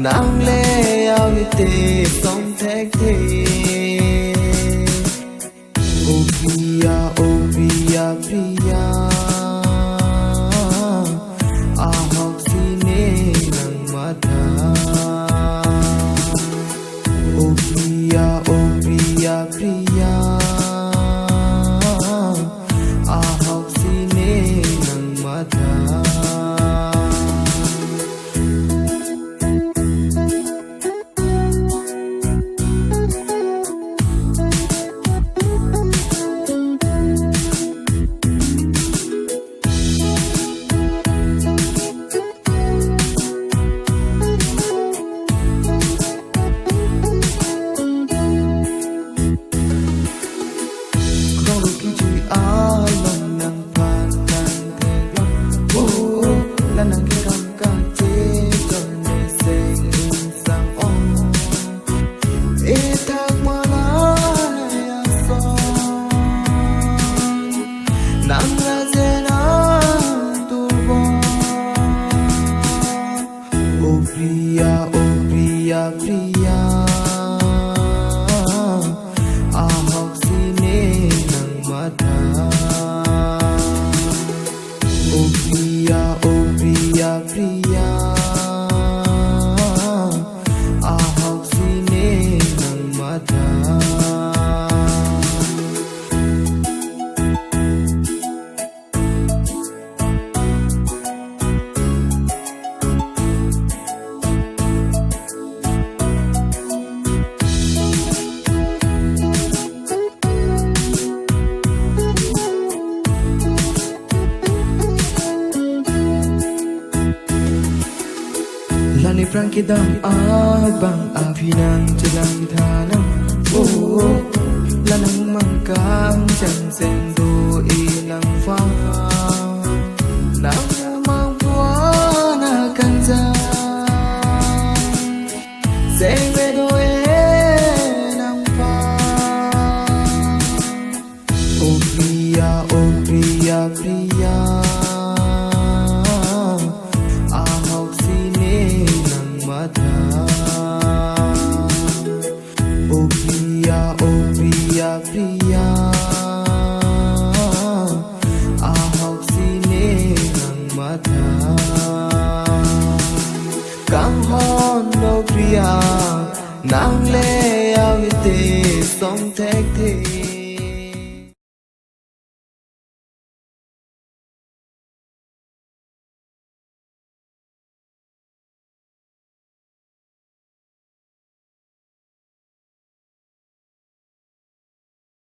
nàng lê ao tê sông thét thề Priya Priya ahok sine nang matha Priya Priya ahok sine nang matha Priya ahok sine nang matha Priya ahok sine nang matha Lani prangkidang abang avinang jalang tanang lanang mangkang jang sendo ilang fa nang mangwana kanza sengwe do nang fa Priya ahok sine nang matha Priya ahok sine nang matha Kang hon no Priya nang le ao te song thét thề